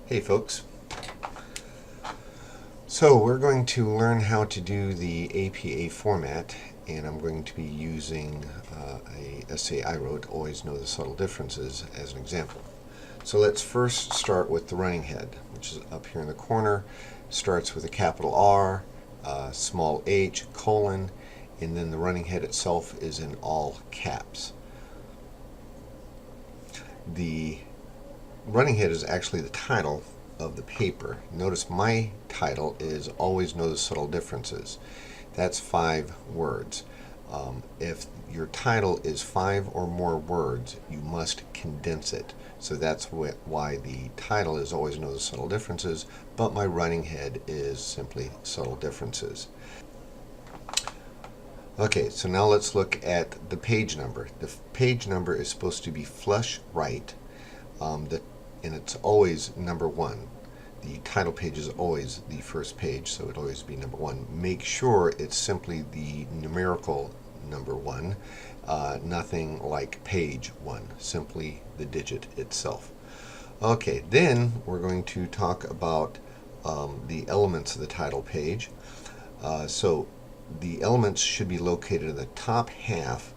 Hey folks. So we're going to learn how to do the APA format, and I'm going to be using a essay I wrote, Always Know the Subtle Differences, as an example. So let's first start with the running head, which is up here in the corner. Starts with a capital R, small h, colon, and then the running head itself is in all caps. The running head is actually the title of the paper. Notice my title is Always Know the Subtle Differences. That's 5 words. If your title is 5 or more words, you must condense it. So that's why the title is Always Know the Subtle Differences, but my running head is simply Subtle Differences. Okay, so now let's look at the page number. The page number is supposed to be flush right, and it's always number 1. The title page is always the first page, so it'll always be number 1. Make sure it's simply the numerical number 1, nothing like page 1, simply the digit itself. Okay, then we're going to talk about the elements of the title page. So the elements should be located in the top half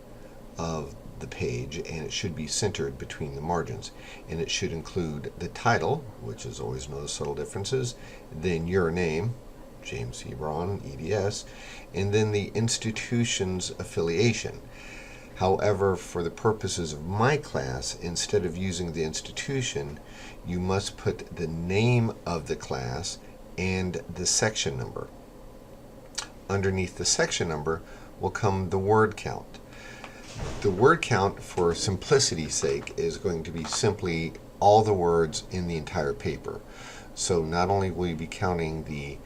of the page, and it should be centered between the margins, and it should include the title, which is Always Know the Subtle Differences, then your name, James C. Braun, EDS, and then the institution's affiliation. However, for the purposes of my class, instead of using the institution, you must put the name of the class and the section number. Underneath the section number will come the word count. The word count, for simplicity's sake, is going to be simply all the words in the entire paper. So not only will you be counting the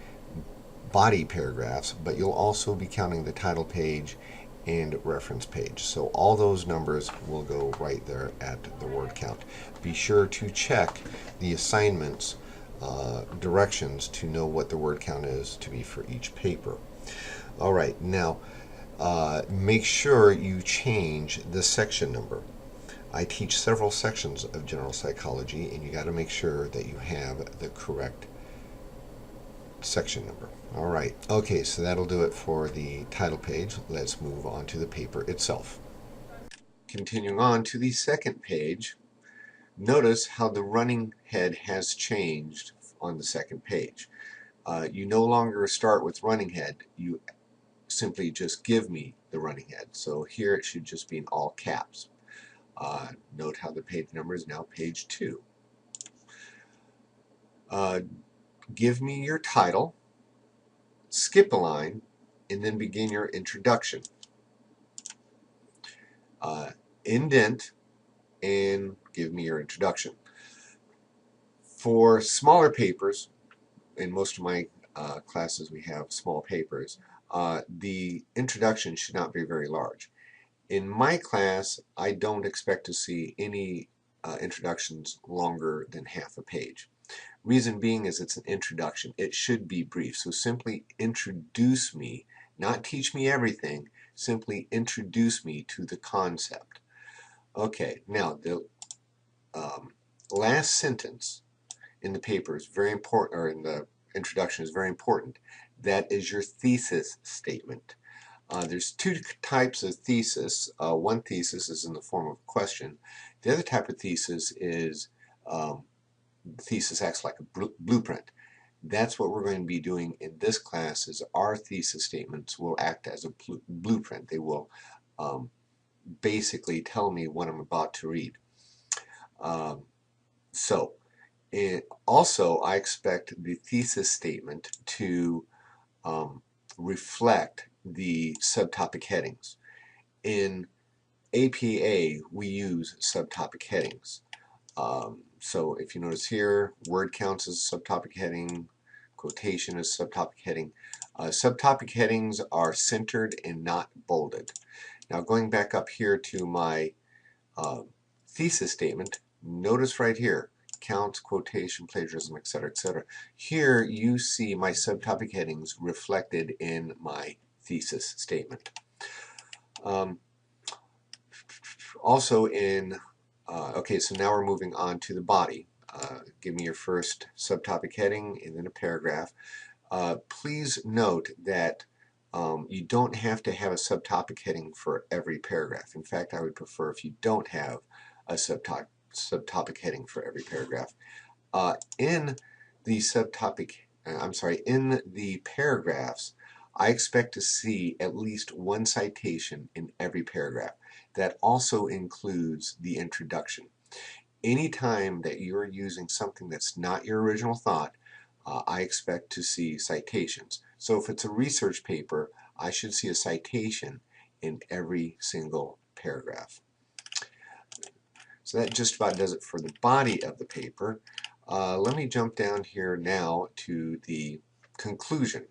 body paragraphs, but you'll also be counting the title page and reference page. So all those numbers will go right there at the word count. Be sure to check the assignments directions to know what the word count is to be for each paper. All right, now make sure you change the section number. I teach several sections of general psychology, and you got to make sure that you have the correct section number. All right, okay, so that'll do it for the title page. Let's move on to the paper itself. Continuing on to the second page, notice how the running head has changed on the second page. You no longer start with running head, you simply just give me the running head. So here it should just be in all caps. Note how the page number is now page 2. Give me your title, skip a line, and then begin your introduction. Indent and give me your introduction. For smaller papers, in most of my classes we have small papers, the introduction should not be very large. In my class, I don't expect to see any introductions longer than half a page. Reason being is it's an introduction. It should be brief. So simply introduce me, not teach me everything, simply introduce me to the concept. Okay, now the last sentence in the paper is very important, or in the introduction is very important. That is your thesis statement. There's 2 types of thesis. One thesis is in the form of a question. The other type of thesis is thesis acts like a blueprint. That's what we're going to be doing in this class. Is our thesis statements will act as a blueprint. They will basically tell me what I'm about to read. Also, I expect the thesis statement to reflect the subtopic headings. In APA, we use subtopic headings. So if you notice here, word counts as a subtopic heading, quotation is a subtopic heading. Subtopic headings are centered and not bolded. Now going back up here to my thesis statement, notice right here, counts, quotation, plagiarism, etc., etc. Here you see my subtopic headings reflected in my thesis statement. Also in, okay, so now we're moving on to the body. give me your first subtopic heading and then a paragraph. Please note that you don't have to have a subtopic heading for every paragraph. In fact, I would prefer if you don't have a subtopic heading for every paragraph. In the in the paragraphs, I expect to see at least one citation in every paragraph. That also includes the introduction. Anytime that you're using something that's not your original thought, I expect to see citations. So if it's a research paper, I should see a citation in every single paragraph. So that just about does it for the body of the paper. Let me jump down here now to the conclusion.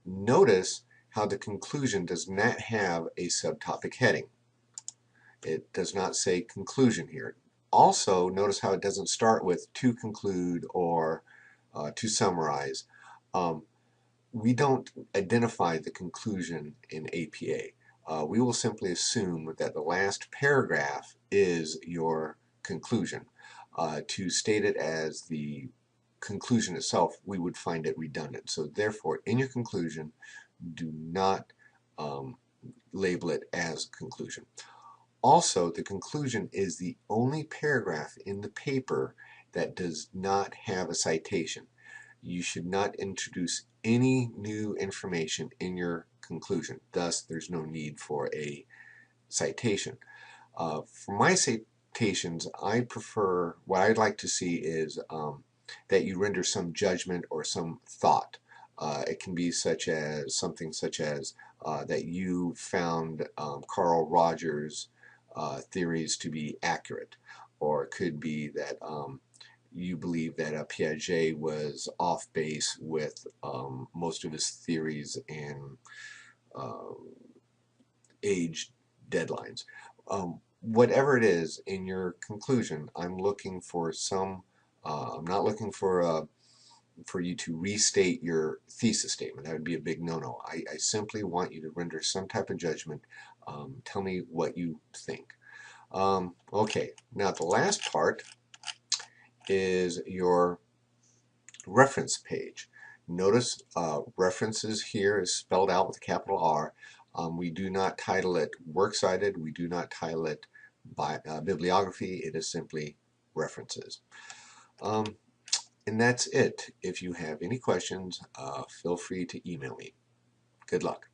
Notice how the conclusion does not have a subtopic heading. It does not say conclusion here. Also, notice how it doesn't start with to conclude or to summarize. We don't identify the conclusion in APA. We will simply assume that the last paragraph is your conclusion. To state it as the conclusion itself, we would find it redundant. So therefore, in your conclusion, do not label it as conclusion. Also, the conclusion is the only paragraph in the paper that does not have a citation. You should not introduce any new information in your conclusion. Thus, there's no need for a citation. For my citations, I prefer, what I'd like to see is that you render some judgment or some thought. It can be something such as that you found Carl Rogers' theories to be accurate, or it could be that you believe that Piaget was off base with most of his theories and age deadlines. Whatever it is in your conclusion, I'm looking for some. I'm not looking for you to restate your thesis statement. That would be a big no-no. I simply want you to render some type of judgment. Tell me what you think. Okay, now the last part is your reference page. Notice references here is spelled out with a capital R. We do not title it Works Cited. We do not title it Bibliography. It is simply references. And that's it. If you have any questions, feel free to email me. Good luck.